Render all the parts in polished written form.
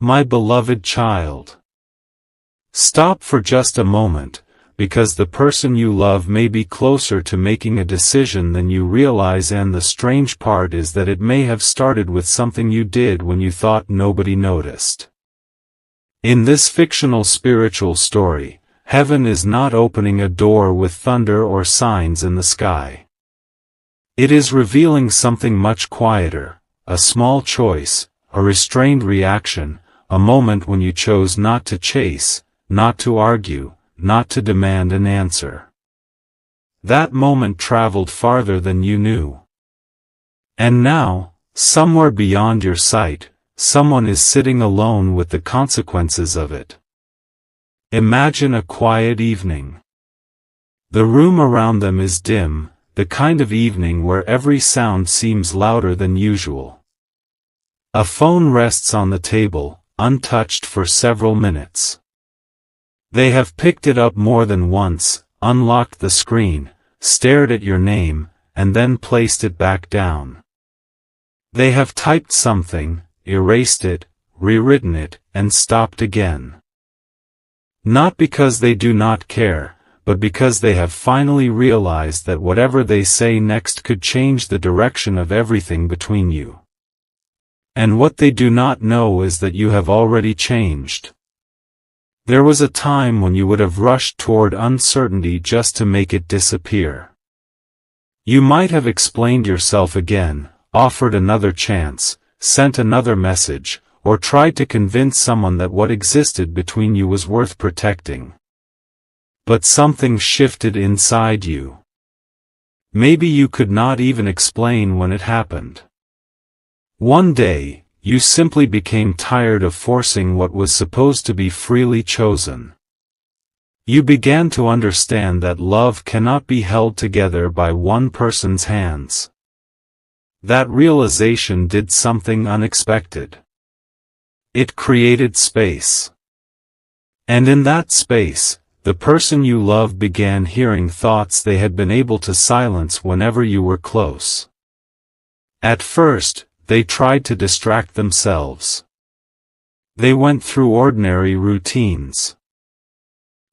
My beloved child. Stop for just a moment, because the person you love may be closer to making a decision than you realize, and the strange part is that it may have started with something you did when you thought nobody noticed. In this fictional spiritual story, heaven is not opening a door with thunder or signs in the sky. It is revealing something much quieter, a small choice, a restrained reaction, a moment when you chose not to chase, not to argue, not to demand an answer. That moment traveled farther than you knew. And now, somewhere beyond your sight, someone is sitting alone with the consequences of it. Imagine a quiet evening. The room around them is dim, the kind of evening where every sound seems louder than usual. A phone rests on the table, untouched for several minutes. They have picked it up more than once, unlocked the screen, stared at your name, and then placed it back down. They have typed something, erased it, rewritten it, and stopped again. Not because they do not care, but because they have finally realized that whatever they say next could change the direction of everything between you. And what they do not know is that you have already changed. There was a time when you would have rushed toward uncertainty just to make it disappear. You might have explained yourself again, offered another chance, sent another message, or tried to convince someone that what existed between you was worth protecting. But something shifted inside you. Maybe you could not even explain when it happened. One day, you simply became tired of forcing what was supposed to be freely chosen. You began to understand that love cannot be held together by one person's hands. That realization did something unexpected. It created space. And in that space, the person you love began hearing thoughts they had been able to silence whenever you were close. At first, they tried to distract themselves. They went through ordinary routines.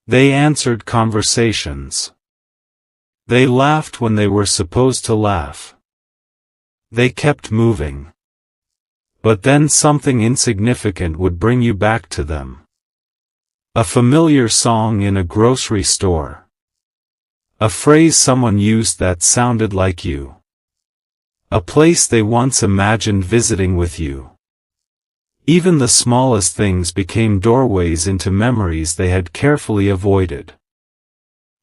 They answered conversations. They laughed when they were supposed to laugh. They kept moving. But then something insignificant would bring you back to them. A familiar song in a grocery store. A phrase someone used that sounded like you. A place they once imagined visiting with you. Even the smallest things became doorways into memories they had carefully avoided.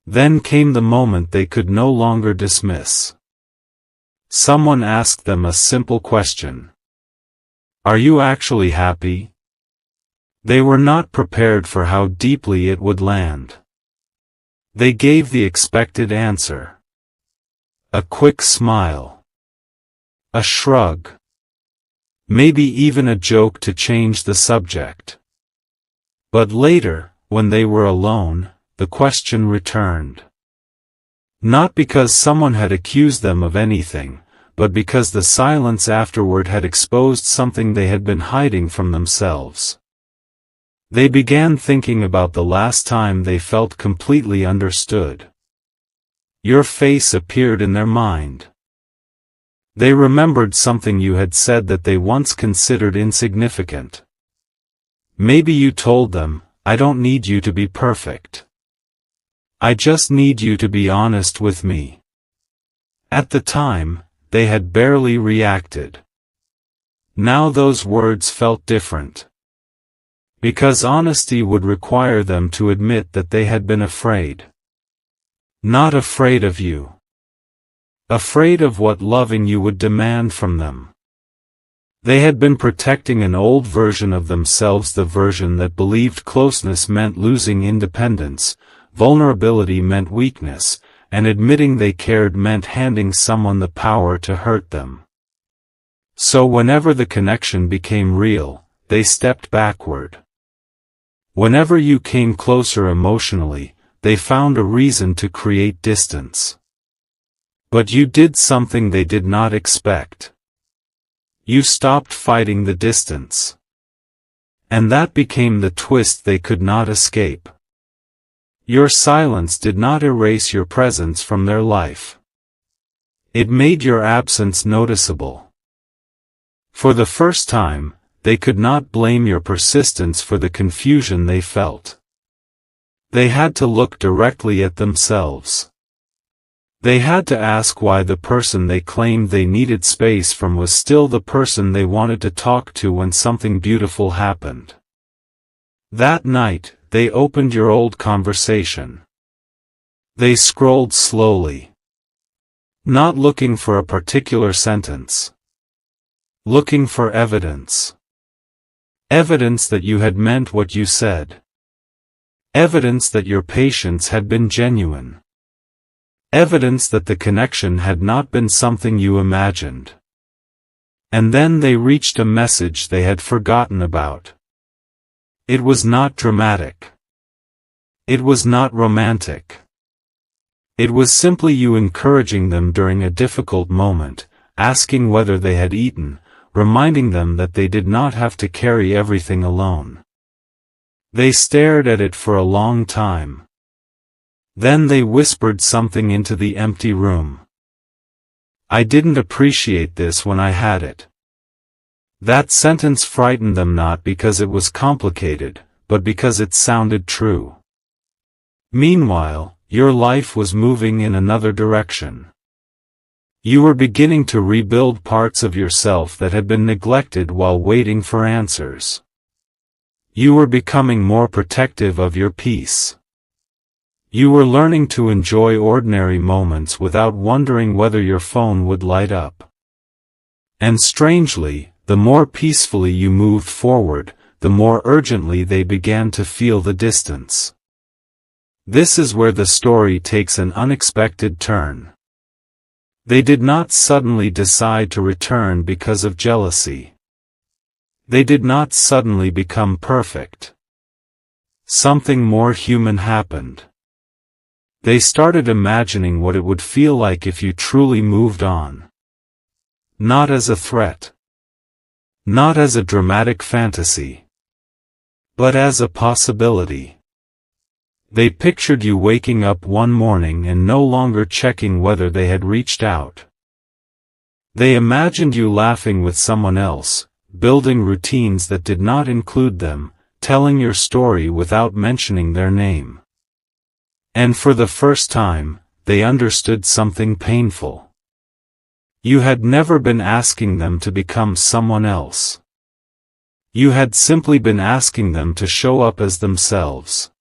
Then came the moment they could no longer dismiss. Someone asked them a simple question. Are you actually happy? They were not prepared for how deeply it would land. They gave the expected answer. A quick smile. A shrug. Maybe even a joke to change the subject. But later, when they were alone, the question returned. Not because someone had accused them of anything, but because the silence afterward had exposed something they had been hiding from themselves. They began thinking about the last time they felt completely understood. Your face appeared in their mind. They remembered something you had said that they once considered insignificant. Maybe you told them, I don't need you to be perfect. I just need you to be honest with me. At the time, they had barely reacted. Now those words felt different. Because honesty would require them to admit that they had been afraid. Not afraid of you. Afraid of what loving you would demand from them. They had been protecting an old version of themselves, the version that believed closeness meant losing independence, vulnerability meant weakness, and admitting they cared meant handing someone the power to hurt them. So whenever the connection became real, they stepped backward. Whenever you came closer emotionally, they found a reason to create distance. But you did something they did not expect. You stopped fighting the distance. And that became the twist they could not escape. Your silence did not erase your presence from their life. It made your absence noticeable. For the first time, they could not blame your persistence for the confusion they felt. They had to look directly at themselves. They had to ask why the person they claimed they needed space from was still the person they wanted to talk to when something beautiful happened. That night, they opened your old conversation. They scrolled slowly. Not looking for a particular sentence. Looking for evidence. Evidence that you had meant what you said. Evidence that your patience had been genuine. Evidence that the connection had not been something you imagined. And then they reached a message they had forgotten about. It was not dramatic. It was not romantic. It was simply you encouraging them during a difficult moment, asking whether they had eaten, reminding them that they did not have to carry everything alone. They stared at it for a long time. Then they whispered something into the empty room. I didn't appreciate this when I had it. That sentence frightened them not because it was complicated, but because it sounded true. Meanwhile, your life was moving in another direction. You were beginning to rebuild parts of yourself that had been neglected while waiting for answers. You were becoming more protective of your peace. You were learning to enjoy ordinary moments without wondering whether your phone would light up. And strangely, the more peacefully you moved forward, the more urgently they began to feel the distance. This is where the story takes an unexpected turn. They did not suddenly decide to return because of jealousy. They did not suddenly become perfect. Something more human happened. They started imagining what it would feel like if you truly moved on. Not as a threat. Not as a dramatic fantasy. But as a possibility. They pictured you waking up one morning and no longer checking whether they had reached out. They imagined you laughing with someone else, building routines that did not include them, telling your story without mentioning their name. And for the first time, they understood something painful. You had never been asking them to become someone else. You had simply been asking them to show up as themselves.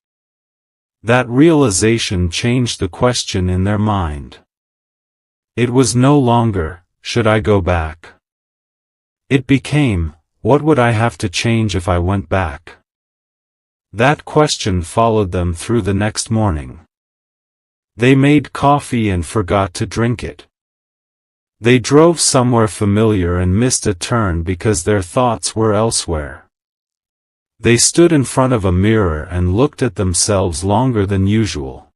That realization changed the question in their mind. It was no longer, should I go back? It became, what would I have to change if I went back? That question followed them through the next morning. They made coffee and forgot to drink it. They drove somewhere familiar and missed a turn because their thoughts were elsewhere. They stood in front of a mirror and looked at themselves longer than usual.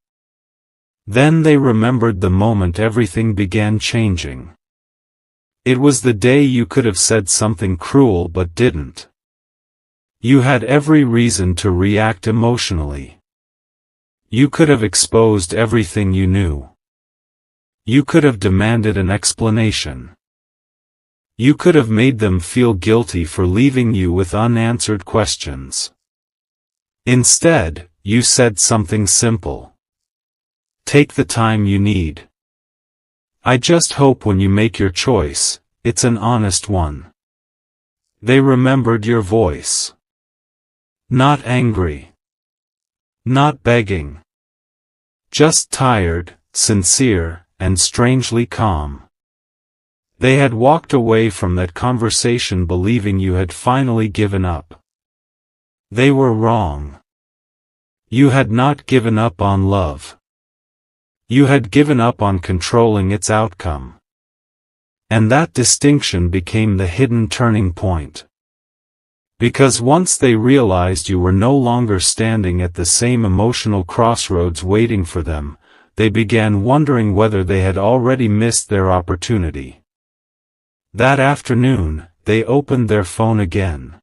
Then they remembered the moment everything began changing. It was the day you could have said something cruel but didn't. You had every reason to react emotionally. You could have exposed everything you knew. You could have demanded an explanation. You could have made them feel guilty for leaving you with unanswered questions. Instead, you said something simple. Take the time you need. I just hope when you make your choice, it's an honest one. They remembered your voice. Not angry. Not begging. Just tired, sincere, and strangely calm. They had walked away from that conversation believing you had finally given up. They were wrong. You had not given up on love. You had given up on controlling its outcome. And that distinction became the hidden turning point. Because once they realized you were no longer standing at the same emotional crossroads waiting for them, they began wondering whether they had already missed their opportunity. That afternoon, they opened their phone again.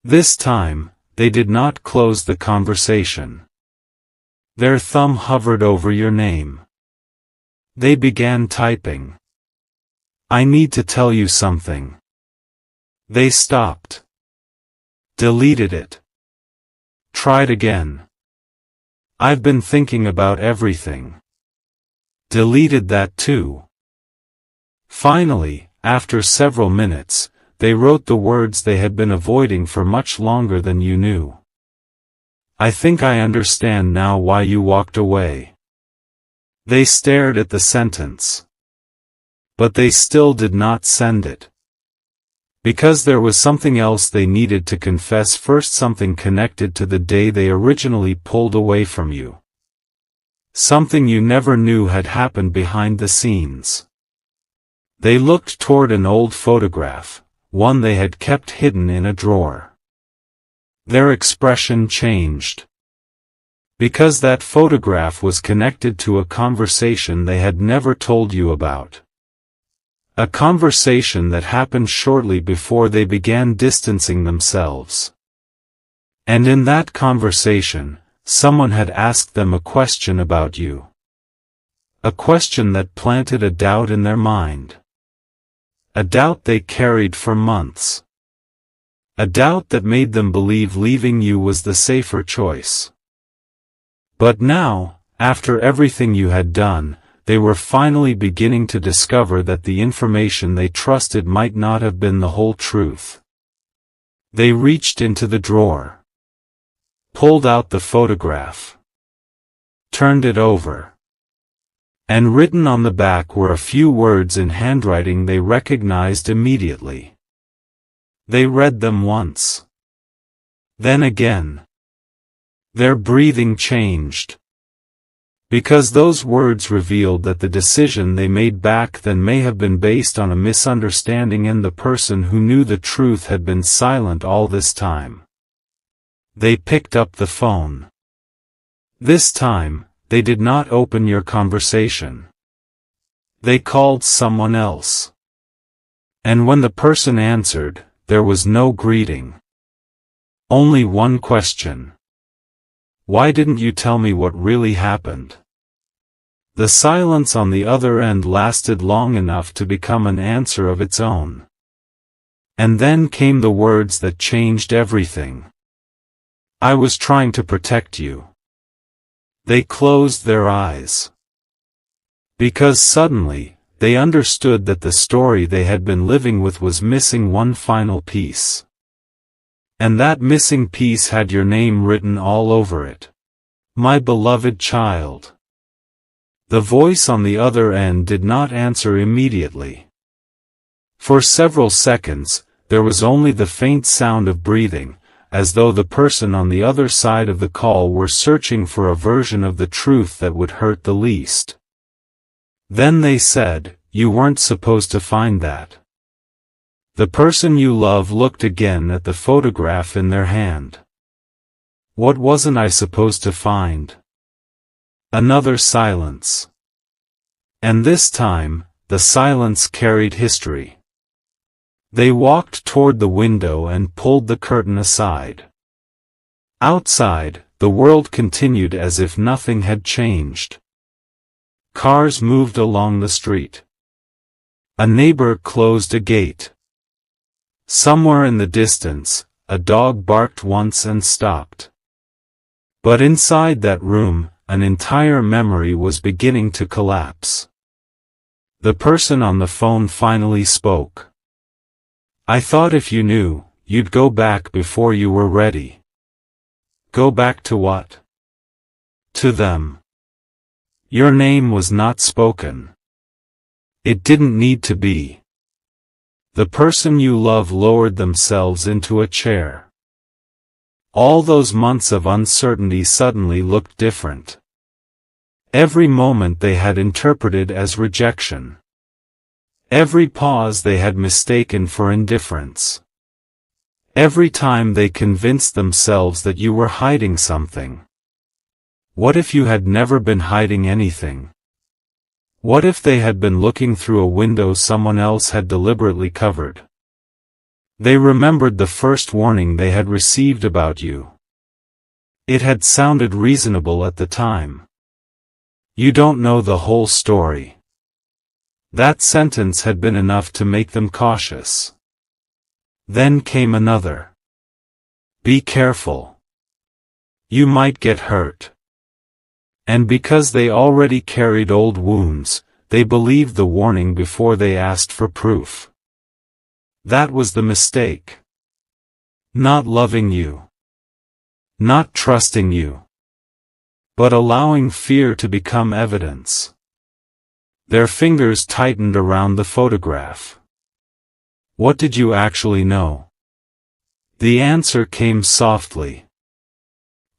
This time, they did not close the conversation. Their thumb hovered over your name. They began typing. I need to tell you something. They stopped. Deleted it. Tried again. I've been thinking about everything. Deleted that too. Finally, after several minutes, they wrote the words they had been avoiding for much longer than you knew. I think I understand now why you walked away. They stared at the sentence. But they still did not send it. Because there was something else they needed to confess first, something connected to the day they originally pulled away from you. Something you never knew had happened behind the scenes. They looked toward an old photograph, one they had kept hidden in a drawer. Their expression changed. Because that photograph was connected to a conversation they had never told you about. A conversation that happened shortly before they began distancing themselves. And in that conversation, someone had asked them a question about you. A question that planted a doubt in their mind. A doubt they carried for months. A doubt that made them believe leaving you was the safer choice. But now, after everything you had done, they were finally beginning to discover that the information they trusted might not have been the whole truth. They reached into the drawer. Pulled out the photograph. Turned it over. And written on the back were a few words in handwriting they recognized immediately. They read them once. Then again. Their breathing changed. Because those words revealed that the decision they made back then may have been based on a misunderstanding and the person who knew the truth had been silent all this time. They picked up the phone. This time, they did not open your conversation. They called someone else. And when the person answered, there was no greeting. Only one question. Why didn't you tell me what really happened? The silence on the other end lasted long enough to become an answer of its own. And then came the words that changed everything. I was trying to protect you. They closed their eyes. Because suddenly, they understood that the story they had been living with was missing one final piece. And that missing piece had your name written all over it. My beloved child. The voice on the other end did not answer immediately. For several seconds, there was only the faint sound of breathing, as though the person on the other side of the call were searching for a version of the truth that would hurt the least. Then they said, "You weren't supposed to find that." The person you love looked again at the photograph in their hand. What wasn't I supposed to find? Another silence. And this time, the silence carried history. They walked toward the window and pulled the curtain aside. Outside, the world continued as if nothing had changed. Cars moved along the street. A neighbor closed a gate. Somewhere in the distance, a dog barked once and stopped. But inside that room, an entire memory was beginning to collapse. The person on the phone finally spoke. I thought if you knew, you'd go back before you were ready. Go back to what? To them. Your name was not spoken. It didn't need to be. The person you love lowered themselves into a chair. All those months of uncertainty suddenly looked different. Every moment they had interpreted as rejection. Every pause they had mistaken for indifference. Every time they convinced themselves that you were hiding something. What if you had never been hiding anything? What if they had been looking through a window someone else had deliberately covered? They remembered the first warning they had received about you. It had sounded reasonable at the time. You don't know the whole story. That sentence had been enough to make them cautious. Then came another. Be careful. You might get hurt. And because they already carried old wounds, they believed the warning before they asked for proof. That was the mistake. Not loving you. Not trusting you. But allowing fear to become evidence. Their fingers tightened around the photograph. What did you actually know? The answer came softly.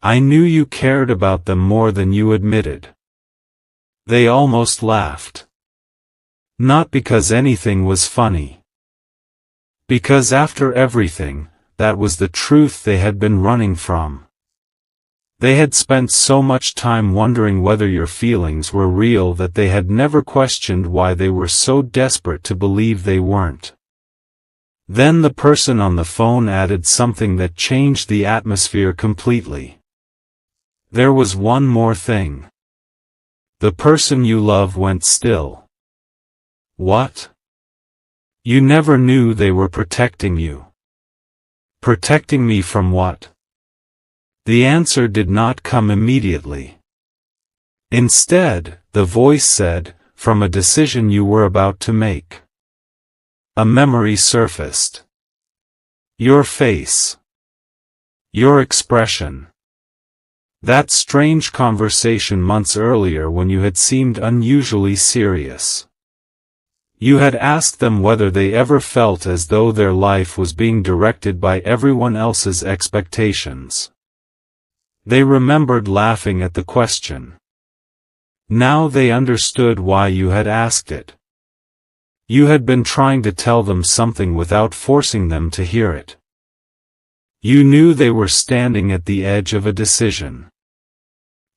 I knew you cared about them more than you admitted. They almost laughed. Not because anything was funny. Because after everything, that was the truth they had been running from. They had spent so much time wondering whether your feelings were real that they had never questioned why they were so desperate to believe they weren't. Then the person on the phone added something that changed the atmosphere completely. There was one more thing. The person you love went still. What? You never knew they were protecting you. Protecting me from what? The answer did not come immediately. Instead, the voice said, from a decision you were about to make. A memory surfaced. Your face. Your expression. That strange conversation months earlier when you had seemed unusually serious. You had asked them whether they ever felt as though their life was being directed by everyone else's expectations. They remembered laughing at the question. Now they understood why you had asked it. You had been trying to tell them something without forcing them to hear it. You knew they were standing at the edge of a decision.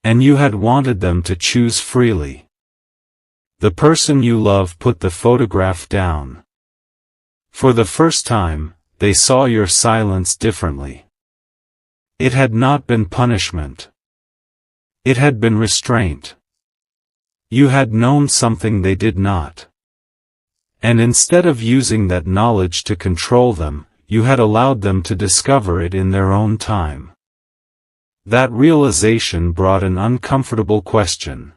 And you had wanted them to choose freely. The person you love put the photograph down. For the first time, they saw your silence differently. It had not been punishment. It had been restraint. You had known something they did not. And instead of using that knowledge to control them, you had allowed them to discover it in their own time. That realization brought an uncomfortable question.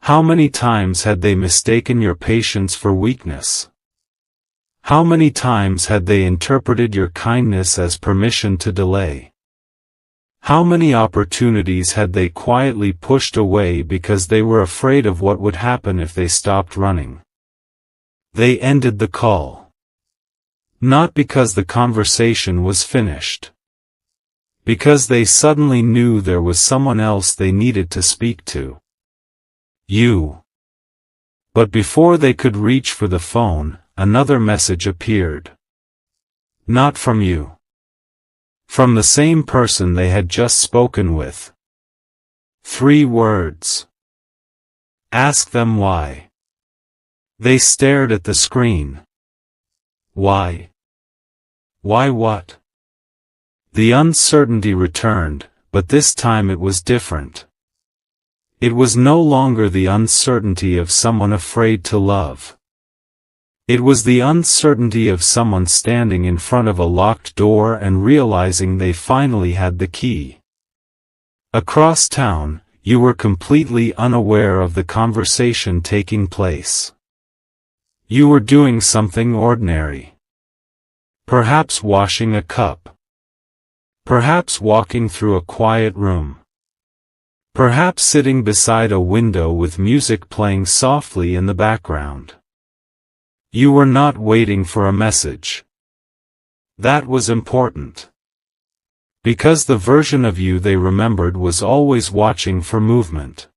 How many times had they mistaken your patience for weakness? How many times had they interpreted your kindness as permission to delay? How many opportunities had they quietly pushed away because they were afraid of what would happen if they stopped running? They ended the call. Not because the conversation was finished. Because they suddenly knew there was someone else they needed to speak to. You. But before they could reach for the phone, another message appeared. Not from you. From the same person they had just spoken with. 3 words. Ask them why. They stared at the screen. Why? Why what? The uncertainty returned, but this time it was different. It was no longer the uncertainty of someone afraid to love. It was the uncertainty of someone standing in front of a locked door and realizing they finally had the key. Across town, you were completely unaware of the conversation taking place. You were doing something ordinary. Perhaps washing a cup. Perhaps walking through a quiet room. Perhaps sitting beside a window with music playing softly in the background. You were not waiting for a message. That was important. Because the version of you they remembered was always watching for movement.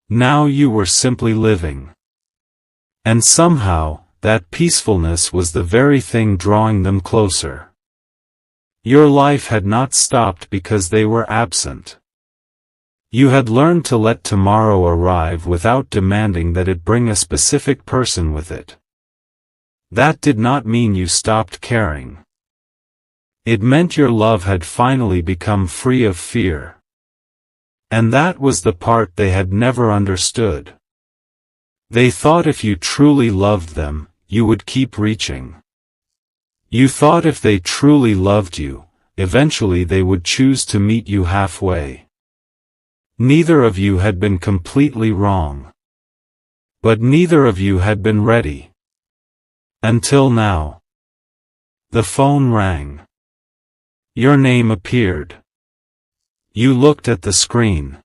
Now you were simply living. And somehow, that peacefulness was the very thing drawing them closer. Your life had not stopped because they were absent. You had learned to let tomorrow arrive without demanding that it bring a specific person with it. That did not mean you stopped caring. It meant your love had finally become free of fear. And that was the part they had never understood. They thought if you truly loved them, you would keep reaching. You thought if they truly loved you, eventually they would choose to meet you halfway. Neither of you had been completely wrong. But neither of you had been ready. Until now. The phone rang. Your name appeared. You looked at the screen.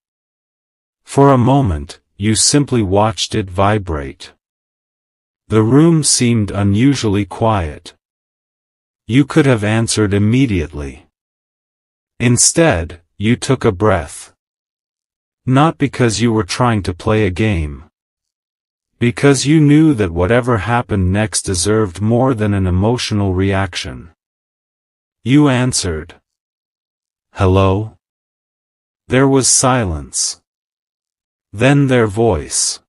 For a moment, you simply watched it vibrate. The room seemed unusually quiet. You could have answered immediately. Instead, you took a breath. Not because you were trying to play a game. Because you knew that whatever happened next deserved more than an emotional reaction. You answered. Hello? There was silence. Then their voice.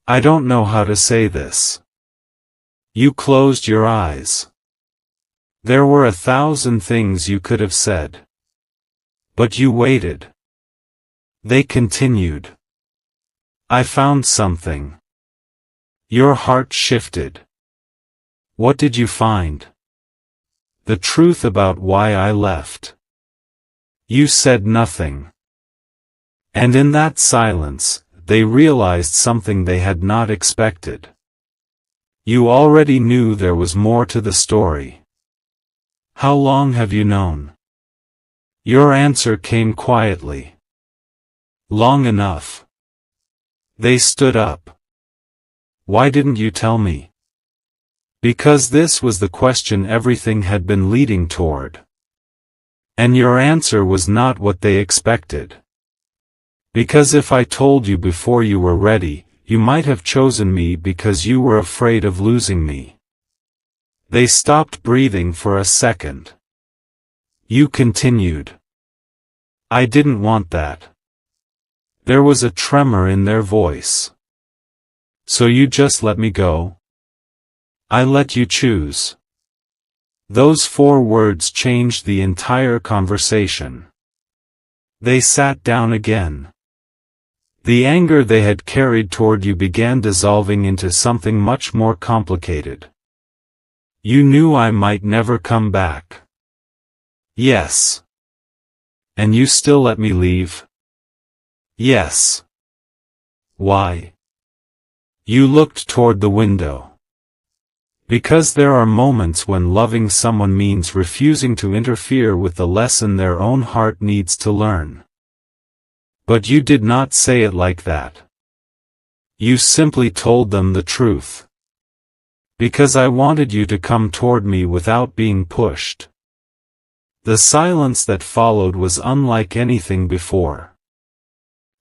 I don't know how to say this. You closed your eyes. There were 1,000 things you could have said. But you waited. They continued. I found something. Your heart shifted. What did you find? The truth about why I left. You said nothing. And in that silence, they realized something they had not expected. You already knew there was more to the story. How long have you known? Your answer came quietly. Long enough. They stood up. Why didn't you tell me? Because this was the question everything had been leading toward. And your answer was not what they expected. Because if I told you before you were ready, you might have chosen me because you were afraid of losing me. They stopped breathing for a second. You continued. I didn't want that. There was a tremor in their voice. So you just let me go? I let you choose. Those 4 words changed the entire conversation. They sat down again. The anger they had carried toward you began dissolving into something much more complicated. You knew I might never come back. Yes. And you still let me leave? Yes. Why? You looked toward the window. Because there are moments when loving someone means refusing to interfere with the lesson their own heart needs to learn. But you did not say it like that. You simply told them the truth. Because I wanted you to come toward me without being pushed. The silence that followed was unlike anything before.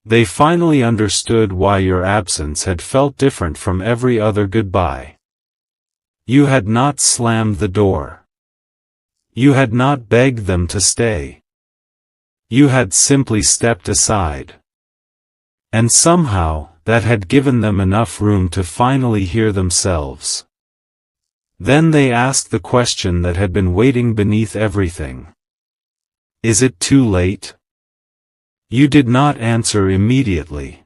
They finally understood why your absence had felt different from every other goodbye. You had not slammed the door. You had not begged them to stay. You had simply stepped aside. And somehow, that had given them enough room to finally hear themselves. Then they asked the question that had been waiting beneath everything. Is it too late? You did not answer immediately.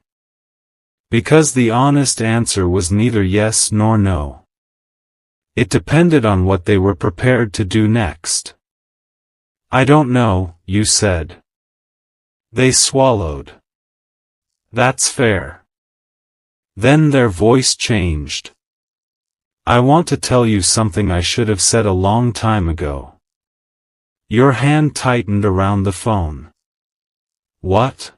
Because the honest answer was neither yes nor no. It depended on what they were prepared to do next. I don't know, you said. They swallowed. That's fair. Then their voice changed. I want to tell you something I should have said a long time ago. Your hand tightened around the phone. What?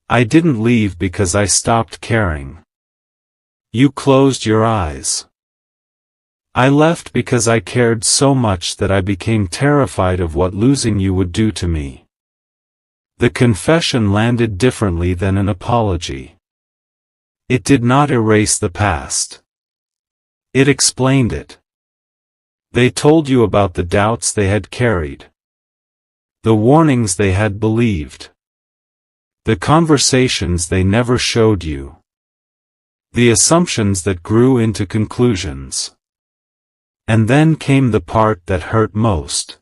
I didn't leave because I stopped caring. You closed your eyes. I left because I cared so much that I became terrified of what losing you would do to me. The confession landed differently than an apology. It did not erase the past. It explained it. They told you about the doubts they had carried. The warnings they had believed. The conversations they never showed you. The assumptions that grew into conclusions. And then came the part that hurt most.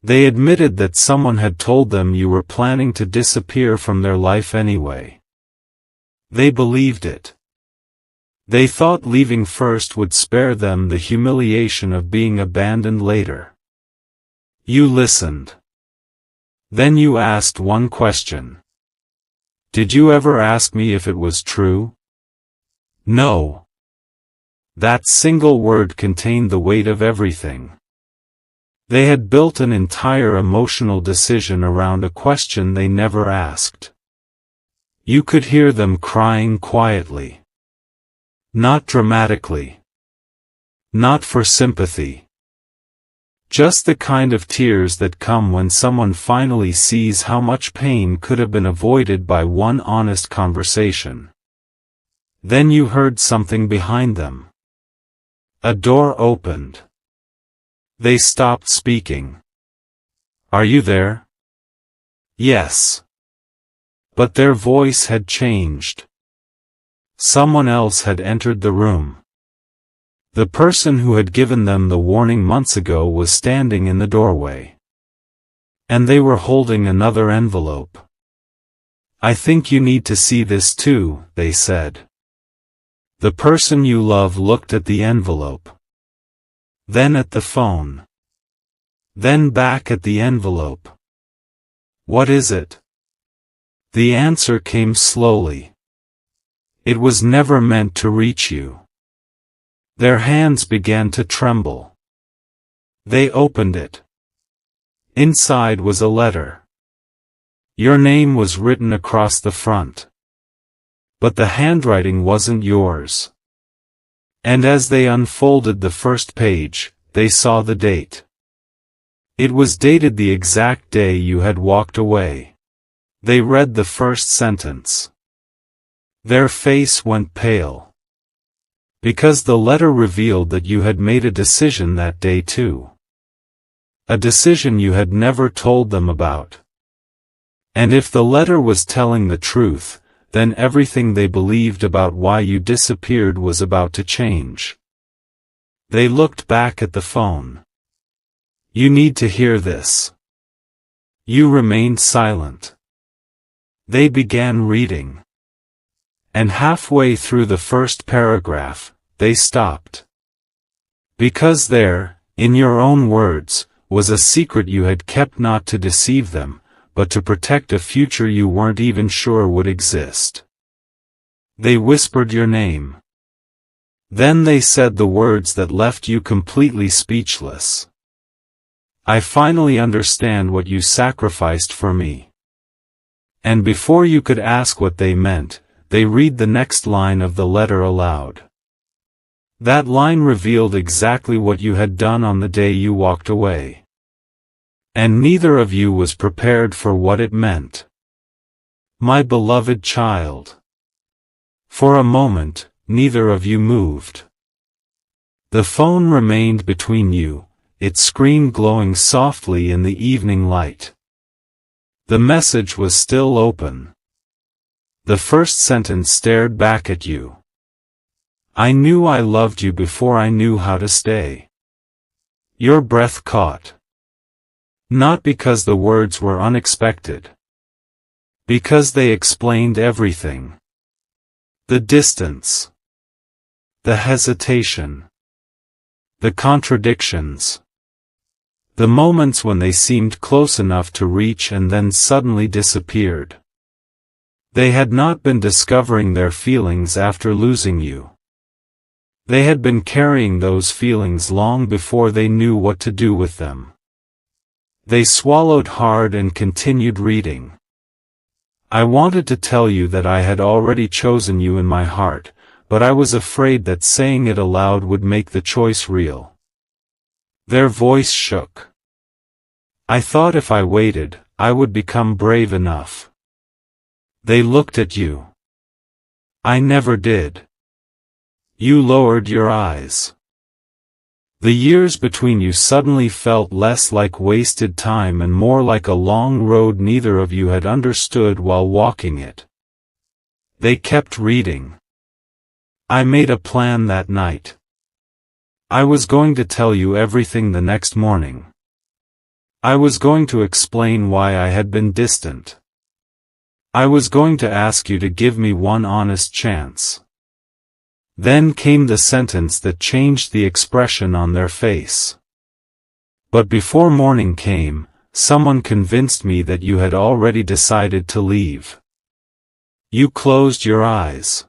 They admitted that someone had told them you were planning to disappear from their life anyway. They believed it. They thought leaving first would spare them the humiliation of being abandoned later. You listened. Then you asked one question. Did you ever ask me if it was true? No. That single word contained the weight of everything. They had built an entire emotional decision around a question they never asked. You could hear them crying quietly. Not dramatically. Not for sympathy. Just the kind of tears that come when someone finally sees how much pain could have been avoided by one honest conversation. Then you heard something behind them. A door opened. They stopped speaking. Are you there? Yes. But their voice had changed. Someone else had entered the room. The person who had given them the warning months ago was standing in the doorway. And they were holding another envelope. I think you need to see this too, they said. The person you love looked at the envelope. Then at the phone. Then back at the envelope. What is it? The answer came slowly. It was never meant to reach you. Their hands began to tremble. They opened it. Inside was a letter. Your name was written across the front. But the handwriting wasn't yours. And as they unfolded the first page, they saw the date. It was dated the exact day you had walked away. They read the first sentence. Their face went pale. Because the letter revealed that you had made a decision that day too. A decision you had never told them about. And if the letter was telling the truth, then everything they believed about why you disappeared was about to change. They looked back at the phone. You need to hear this. You remained silent. They began reading. And halfway through the first paragraph, they stopped. Because there, in your own words, was a secret you had kept not to deceive them, but to protect a future you weren't even sure would exist. They whispered your name. Then they said the words that left you completely speechless. I finally understand what you sacrificed for me. And before you could ask what they meant, they read the next line of the letter aloud. That line revealed exactly what you had done on the day you walked away. And neither of you was prepared for what it meant. My beloved child. For a moment, neither of you moved. The phone remained between you, its screen glowing softly in the evening light. The message was still open. The first sentence stared back at you. I knew I loved you before I knew how to stay. Your breath caught. Not because the words were unexpected. Because they explained everything. The distance. The hesitation. The contradictions. The moments when they seemed close enough to reach and then suddenly disappeared. They had not been discovering their feelings after losing you. They had been carrying those feelings long before they knew what to do with them. They swallowed hard and continued reading. I wanted to tell you that I had already chosen you in my heart, but I was afraid that saying it aloud would make the choice real. Their voice shook. I thought if I waited, I would become brave enough. They looked at you. I never did. You lowered your eyes. The years between you suddenly felt less like wasted time and more like a long road neither of you had understood while walking it. They kept reading. I made a plan that night. I was going to tell you everything the next morning. I was going to explain why I had been distant. I was going to ask you to give me one honest chance. Then came the sentence that changed the expression on their face. But before morning came, someone convinced me that you had already decided to leave. You closed your eyes.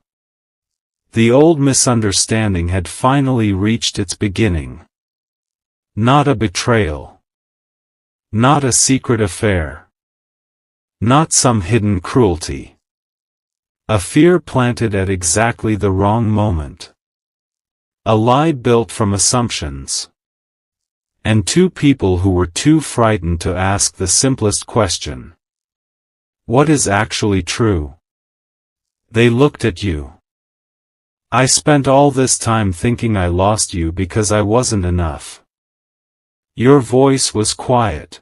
The old misunderstanding had finally reached its beginning. Not a betrayal. Not a secret affair. Not some hidden cruelty. A fear planted at exactly the wrong moment. A lie built from assumptions. And two people who were too frightened to ask the simplest question. What is actually true? They looked at you. I spent all this time thinking I lost you because I wasn't enough. Your voice was quiet.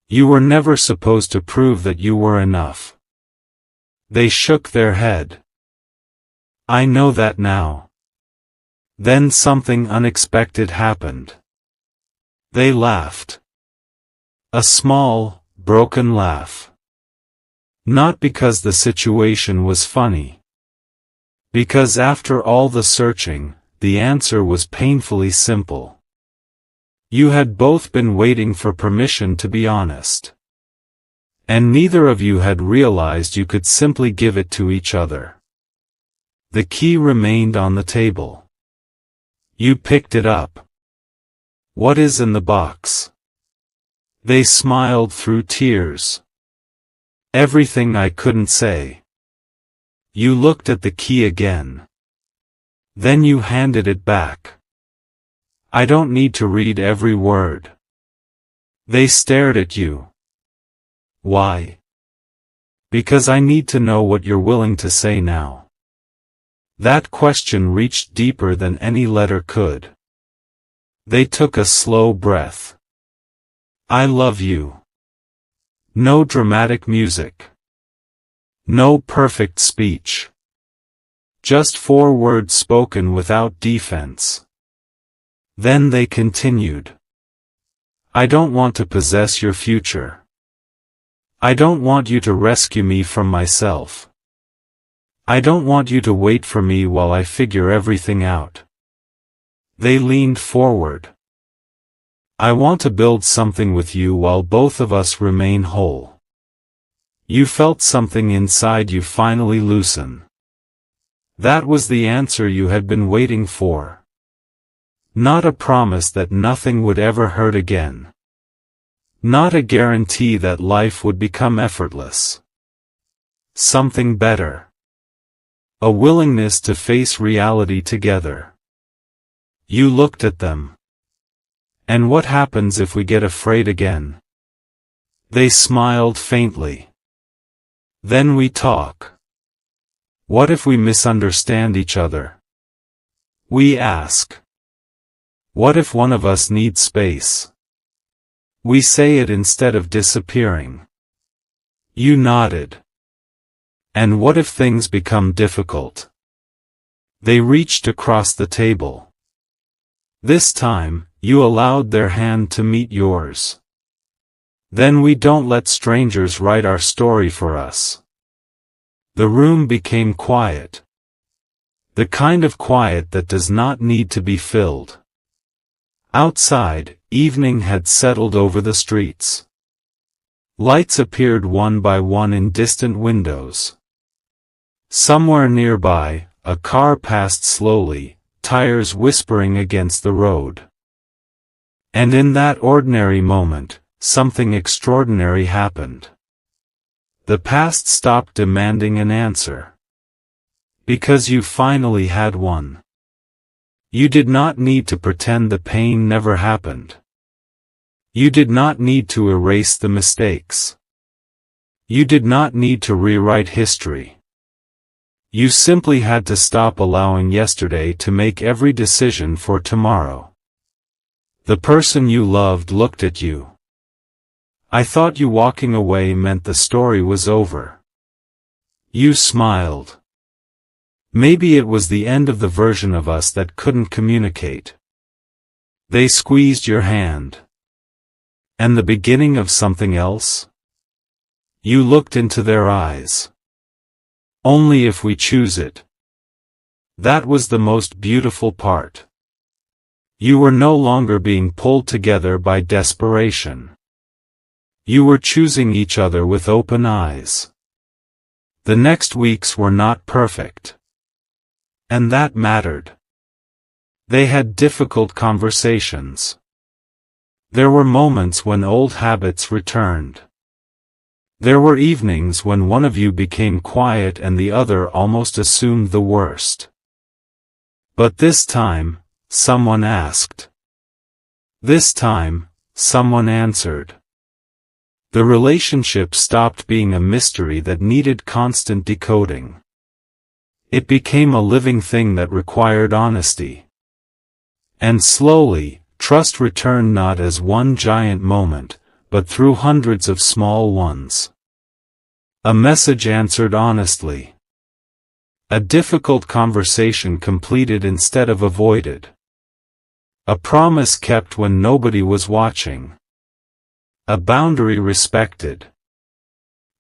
You were never supposed to prove that you were enough. They shook their head. I know that now. Then something unexpected happened. They laughed. A small, broken laugh. Not because the situation was funny. Because after all the searching, the answer was painfully simple. You had both been waiting for permission to be honest. And neither of you had realized you could simply give it to each other. The key remained on the table. You picked it up. What is in the box? They smiled through tears. Everything I couldn't say. You looked at the key again. Then you handed it back. I don't need to read every word. They stared at you. Why? Because I need to know what you're willing to say now. That question reached deeper than any letter could. They took a slow breath. I love you. No dramatic music. No perfect speech. Just 4 words spoken without defense. Then they continued. I don't want to possess your future. I don't want you to rescue me from myself. I don't want you to wait for me while I figure everything out. They leaned forward. I want to build something with you while both of us remain whole. You felt something inside you finally loosen. That was the answer you had been waiting for. Not a promise that nothing would ever hurt again. Not a guarantee that life would become effortless. Something better. A willingness to face reality together. You looked at them. And what happens if we get afraid again? They smiled faintly. Then we talk. What if we misunderstand each other? We ask. What if one of us needs space? We say it instead of disappearing. You nodded. And what if things become difficult? They reached across the table. This time, you allowed their hand to meet yours. Then we don't let strangers write our story for us. The room became quiet. The kind of quiet that does not need to be filled. Outside, evening had settled over the streets. Lights appeared one by one in distant windows. Somewhere nearby, a car passed slowly, tires whispering against the road. And in that ordinary moment, something extraordinary happened. The past stopped demanding an answer. Because you finally had one. You did not need to pretend the pain never happened. You did not need to erase the mistakes. You did not need to rewrite history. You simply had to stop allowing yesterday to make every decision for tomorrow. The person you loved looked at you. I thought you walking away meant the story was over. You smiled. Maybe it was the end of the version of us that couldn't communicate. They squeezed your hand. And the beginning of something else? You looked into their eyes. Only if we choose it. That was the most beautiful part. You were no longer being pulled together by desperation. You were choosing each other with open eyes. The next weeks were not perfect. And that mattered. They had difficult conversations. There were moments when old habits returned. There were evenings when one of you became quiet and the other almost assumed the worst. But this time, someone asked. This time, someone answered. The relationship stopped being a mystery that needed constant decoding. It became a living thing that required honesty. And slowly, trust returned not as one giant moment, but through hundreds of small ones. A message answered honestly. A difficult conversation completed instead of avoided. A promise kept when nobody was watching. A boundary respected.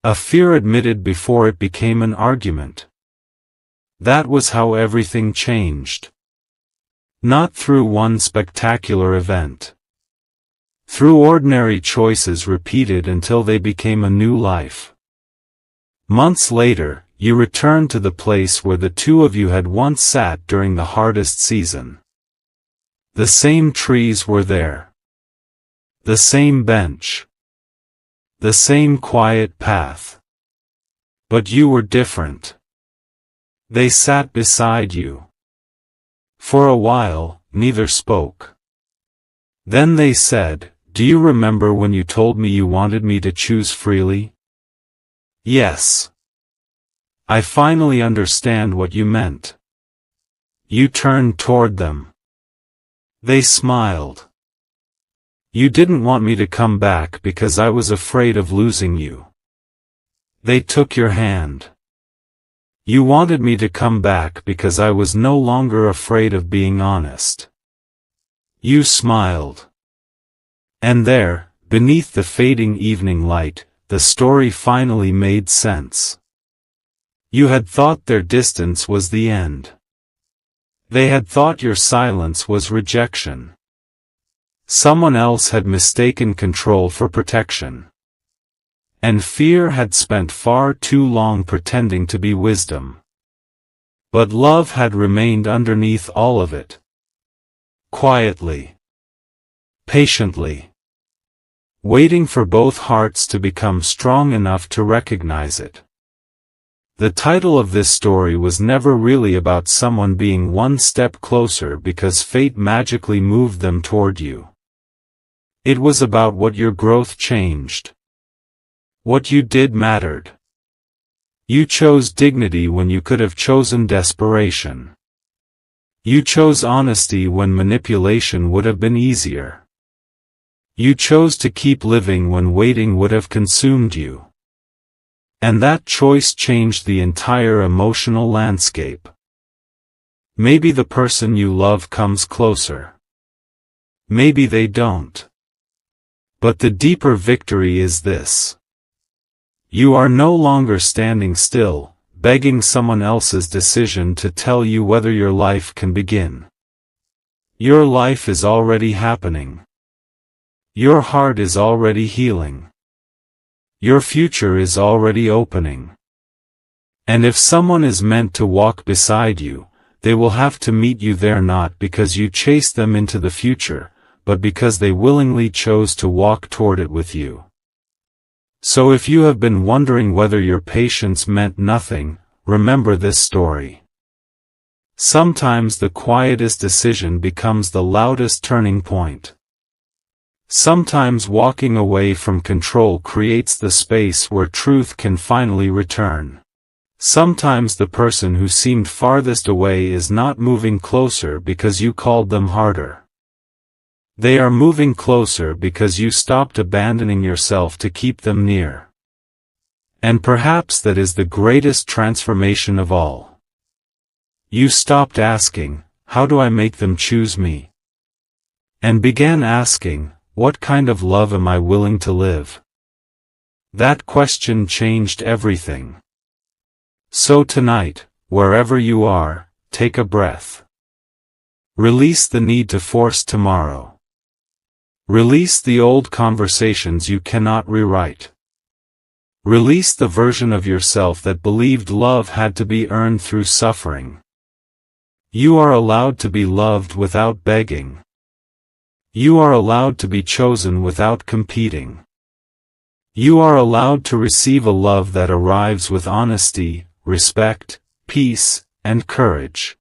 A fear admitted before it became an argument. That was how everything changed. Not through one spectacular event. Through ordinary choices repeated until they became a new life. Months later, you returned to the place where the two of you had once sat during the hardest season. The same trees were there. The same bench. The same quiet path. But you were different. They sat beside you. For a while, neither spoke. Then they said, "Do you remember when you told me you wanted me to choose freely?" "Yes. I finally understand what you meant." You turned toward them. They smiled. "You didn't want me to come back because I was afraid of losing you." They took your hand. "You wanted me to come back because I was no longer afraid of being honest." You smiled. And there, beneath the fading evening light, the story finally made sense. You had thought their distance was the end. They had thought your silence was rejection. Someone else had mistaken control for protection. And fear had spent far too long pretending to be wisdom. But love had remained underneath all of it. Quietly. Patiently. Waiting for both hearts to become strong enough to recognize it. The title of this story was never really about someone being one step closer because fate magically moved them toward you. It was about what your growth changed. What you did mattered. You chose dignity when you could have chosen desperation. You chose honesty when manipulation would have been easier. You chose to keep living when waiting would have consumed you. And that choice changed the entire emotional landscape. Maybe the person you love comes closer. Maybe they don't. But the deeper victory is this. You are no longer standing still, begging someone else's decision to tell you whether your life can begin. Your life is already happening. Your heart is already healing. Your future is already opening. And if someone is meant to walk beside you, they will have to meet you there not because you chased them into the future, but because they willingly chose to walk toward it with you. So if you have been wondering whether your patience meant nothing, remember this story. Sometimes the quietest decision becomes the loudest turning point. Sometimes walking away from control creates the space where truth can finally return. Sometimes the person who seemed farthest away is not moving closer because you called them harder. They are moving closer because you stopped abandoning yourself to keep them near. And perhaps that is the greatest transformation of all. You stopped asking, "How do I make them choose me?" and began asking, "What kind of love am I willing to live?" That question changed everything. So tonight, wherever you are, take a breath. Release the need to force tomorrow. Release the old conversations you cannot rewrite. Release the version of yourself that believed love had to be earned through suffering. You are allowed to be loved without begging. You are allowed to be chosen without competing. You are allowed to receive a love that arrives with honesty, respect, peace, and courage.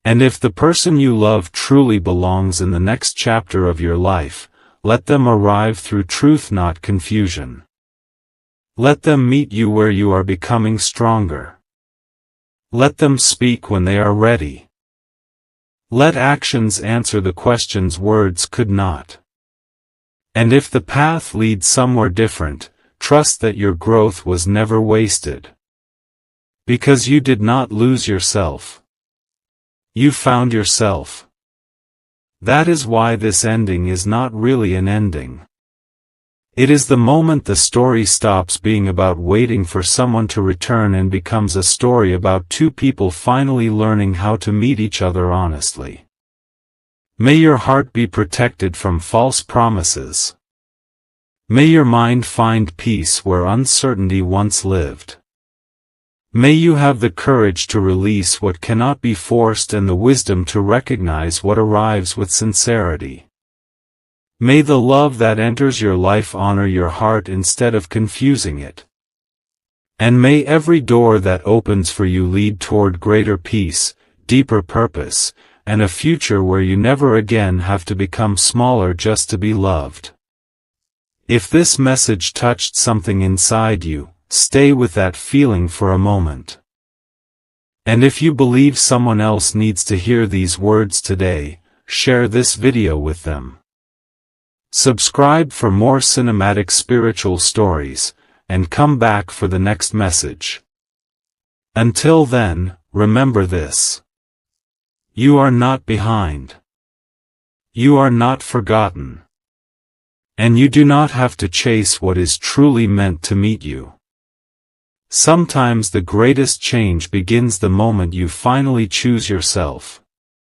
And if the person you love truly belongs in the next chapter of your life, let them arrive through truth, not confusion. Let them meet you where you are becoming stronger. Let them speak when they are ready. Let actions answer the questions words could not. And if the path leads somewhere different, trust that your growth was never wasted. Because you did not lose yourself. You found yourself. That is why this ending is not really an ending. It is the moment the story stops being about waiting for someone to return and becomes a story about two people finally learning how to meet each other honestly. May your heart be protected from false promises. May your mind find peace where uncertainty once lived. May you have the courage to release what cannot be forced and the wisdom to recognize what arrives with sincerity. May the love that enters your life honor your heart instead of confusing it. And may every door that opens for you lead toward greater peace, deeper purpose, and a future where you never again have to become smaller just to be loved. If this message touched something inside you, stay with that feeling for a moment. And if you believe someone else needs to hear these words today, share this video with them. Subscribe for more cinematic spiritual stories, and come back for the next message. Until then, remember this. You are not behind. You are not forgotten. And you do not have to chase what is truly meant to meet you. Sometimes the greatest change begins the moment you finally choose yourself.